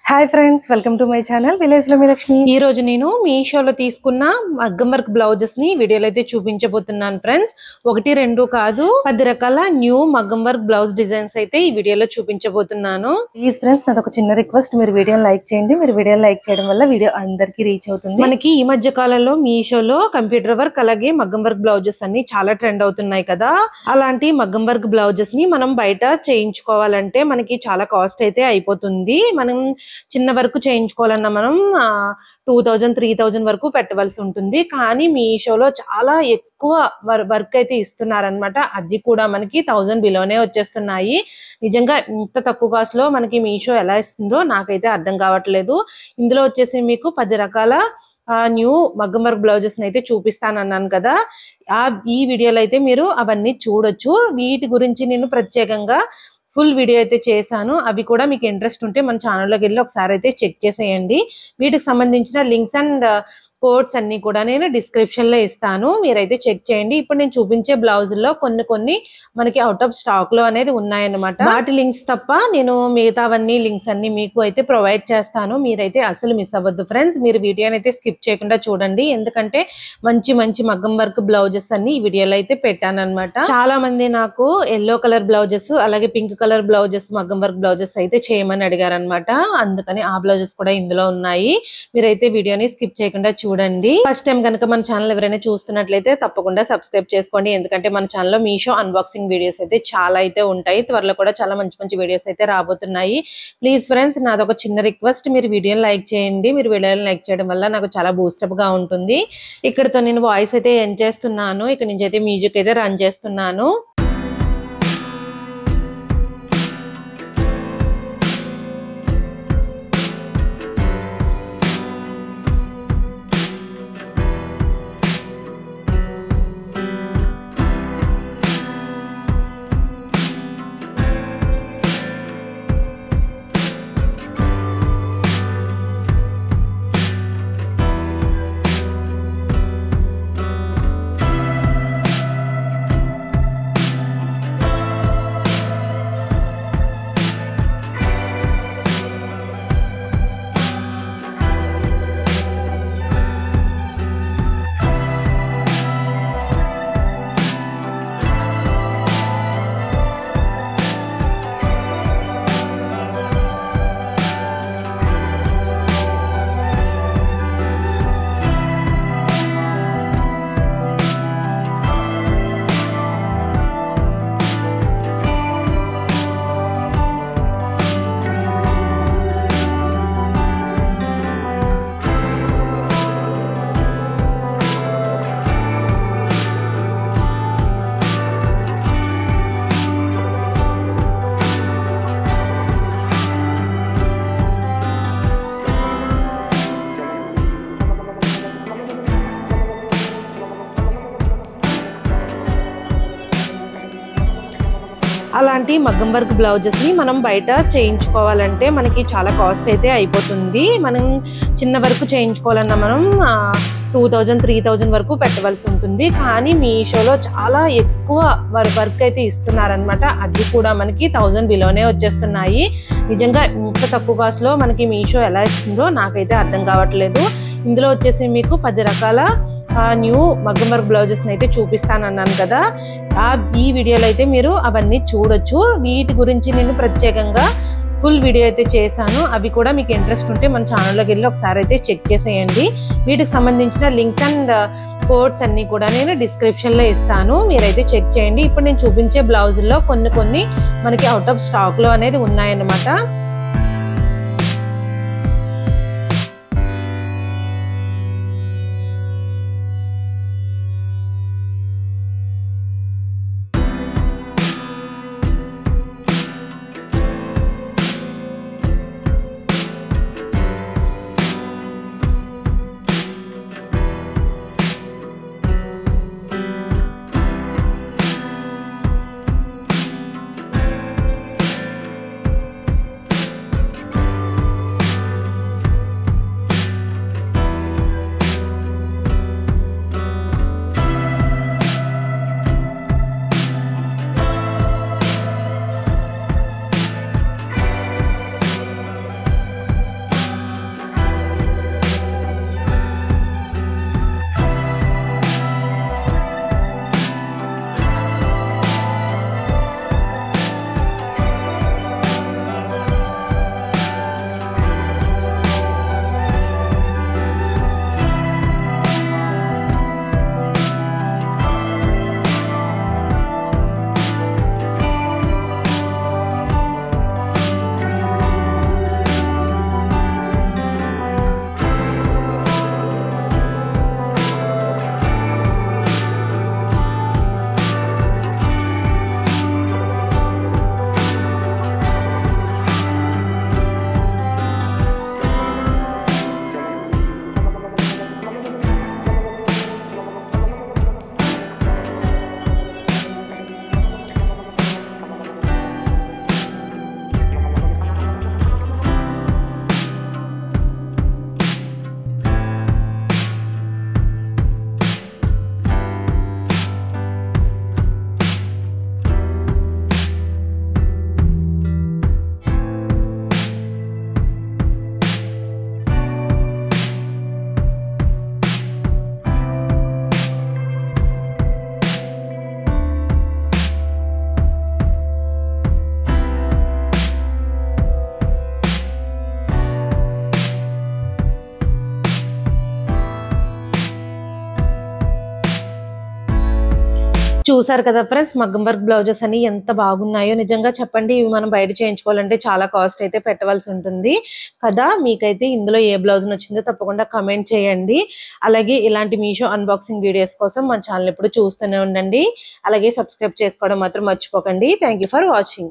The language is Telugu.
Hi friends, welcome to my channel village లో మీ లక్ష్మి. ఈ రోజు నేను మీషోలో తీసుకున్న మగ్గం వర్క్ బ్లౌజెస్ ని వీడియోలో అయితే చూపించబోతున్నాను ఫ్రెండ్స్. 1-2 కాదు, 10 రకాల న్యూ మగ్గం వర్క్ బ్లౌజ్ డిజైన్స్ అయితే ఈ వీడియోలో చూపించబోతున్నాను. ప్లీజ్ ఫ్రెండ్స్, నాది ఒక చిన్న రిక్వెస్ట్, మీరు వీడియోని లైక్ చేయండి. మీరు వీడియోని లైక్ చేయడం వల్ల వీడియో అందరికి రీచ్ అవుతుంది. మనకి ఈ మధ్య కాలంలో మీషోలో కంప్యూటర్ వర్క్ అలాగే మగ్గం వర్క్ బ్లౌజెస్ అన్ని చాలా ట్రెండ్ అవుతున్నాయి కదా. అలాంటి మగ్గం వర్క్ బ్లౌజెస్ ని మనం బయట చేయించుకోవాలంటే మనకి చాలా కాస్ట్ అయితే అయిపోతుంది. మనం చిన్న వరకు చేయించుకోవాలన్నా మనం 2000-3000 వరకు పెట్టవలసి ఉంటుంది. కానీ మీషోలో చాలా ఎక్కువ వర్క్ అయితే ఇస్తున్నారనమాట. అది కూడా మనకి 1000 బిలోనే వచ్చేస్తున్నాయి. నిజంగా ఇంత తక్కువ కాస్ట్ లో మనకి మీషో ఎలా ఇస్తుందో నాకైతే అర్థం కావట్లేదు. ఇందులో వచ్చేసి మీకు 10 రకాల న్యూ మగ్గం వర్క్ బ్లౌజెస్ అయితే చూపిస్తానన్నాను కదా. ఈ వీడియోలో అయితే మీరు అవన్నీ చూడొచ్చు. వీటి గురించి నేను ప్రత్యేకంగా ఫుల్ వీడియో అయితే చేశాను. అవి కూడా మీకు ఇంట్రెస్ట్ ఉంటే మన ఛానల్లోకి వెళ్ళి ఒకసారి అయితే చెక్ చేసేయండి. వీటికి సంబంధించిన లింక్స్ అండ్ కోడ్స్ అన్ని కూడా నేను డిస్క్రిప్షన్ లో ఇస్తాను, మీరైతే చెక్ చేయండి. ఇప్పుడు నేను చూపించే బ్లౌజుల్లో కొన్ని మనకి అవుట్ ఆఫ్ స్టాక్ లో అనేది ఉన్నాయన్నమాట. వాటి లింక్స్ తప్ప నేను మిగతావన్నీ లింక్స్ అన్ని మీకు అయితే ప్రొవైడ్ చేస్తాను. మీరైతే అసలు మిస్ అవ్వద్దు ఫ్రెండ్స్. మీరు వీడియోని అయితే స్కిప్ చేయకుండా చూడండి, ఎందుకంటే మంచి మగ్గం వర్క్ బ్లౌజెస్ అన్ని ఈ వీడియోలో అయితే పెట్టాను అనమాట. చాలా మంది నాకు ఎల్లో కలర్ బ్లౌజెస్ అలాగే పింక్ కలర్ బ్లౌజెస్ మగ్గం వర్క్ బ్లౌజెస్ అయితే చేయమని అడిగారు అనమాట. అందుకని ఆ బ్లౌజెస్ కూడా ఇందులో ఉన్నాయి. మీరైతే వీడియోని స్కిప్ చేయకుండా చూడండి. ఫస్ట్ టైం కనుక మన ఛానల్ ఎవరైనా చూస్తున్నట్లయితే తప్పకుండా సబ్స్క్రైబ్ చేసుకోండి, ఎందుకంటే మన ఛానల్లో మీషో అన్బాక్సింగ్ వీడియోస్ అయితే చాలా అయితే ఉంటాయి. త్వరలో కూడా చాలా మంచి వీడియోస్ అయితే రాబోతున్నాయి. ప్లీజ్ ఫ్రెండ్స్, నాదొక చిన్న రిక్వెస్ట్, మీరు వీడియోని లైక్ చేయండి. మీరు వీడియోని లైక్ చేయడం వల్ల నాకు చాలా బూస్టప్ గా ఉంటుంది. ఇక్కడతో నేను వాయిస్ అయితే ఎండ్ చేస్తున్నాను. ఇక్కడ నుంచి అయితే మ్యూజిక్ అయితే రన్ చేస్తున్నాను. అలాంటి మగ్గం వర్క్ బ్లౌజెస్ ని మనం బయట చేయించుకోవాలంటే మనకి చాలా కాస్ట్ అయితే అయిపోతుంది. మనం చిన్న వరకు చేయించుకోవాలన్నా మనం 2000-3000 వరకు పెట్టవలసి ఉంటుంది. కానీ మీషోలో చాలా ఎక్కువ వర్క్ అయితే ఇస్తున్నారనమాట. అది కూడా మనకి 1000 బిలోనే వచ్చేస్తున్నాయి. నిజంగా ఇంత తక్కువ కాస్ట్ లో మనకి మీషో ఎలా ఇస్తుందో నాకైతే అర్థం కావట్లేదు. ఇందులో వచ్చేసి మీకు 10 రకాల న్యూ మగ్గం వర్క్ బ్లౌజెస్ అయితే చూపిస్తానన్నాను కదా. ఈ వీడియోలో అయితే మీరు అవన్నీ చూడొచ్చు. వీటి గురించి నేను ప్రత్యేకంగా ఫుల్ వీడియో అయితే చేశాను. అవి కూడా మీకు ఇంట్రెస్ట్ ఉంటే మన ఛానల్లోకి వెళ్ళి ఒకసారి అయితే చెక్ చేసేయండి. వీటికి సంబంధించిన లింక్స్ అండ్ కోడ్స్ అన్ని కూడా నేను డిస్క్రిప్షన్ లో ఇస్తాను, మీరైతే చెక్ చేయండి. ఇప్పుడు నేను చూపించే బ్లౌజుల్లో కొన్ని మనకి అవుట్ ఆఫ్ స్టాక్ లో అనేది ఉన్నాయన్నమాట. చూసారు కదా ఫ్రెండ్స్, మగ్గం వర్క్ బ్లౌజెస్ అని ఎంత బాగున్నాయో. నిజంగా చెప్పండి, ఇవి మనం బయట చేయించుకోవాలంటే చాలా కాస్ట్ అయితే పెట్టవలసి ఉంటుంది కదా. మీకైతే ఇందులో ఏ బ్లౌజ్ నచ్చిందో తప్పకుండా కమెంట్ చేయండి. అలాగే ఇలాంటి మీషో అన్బాక్సింగ్ వీడియోస్ కోసం మన ఛానల్ ఎప్పుడు చూస్తూనే ఉండండి. అలాగే సబ్స్క్రైబ్ చేసుకోవడం మాత్రం మర్చిపోకండి. Thank you for watching.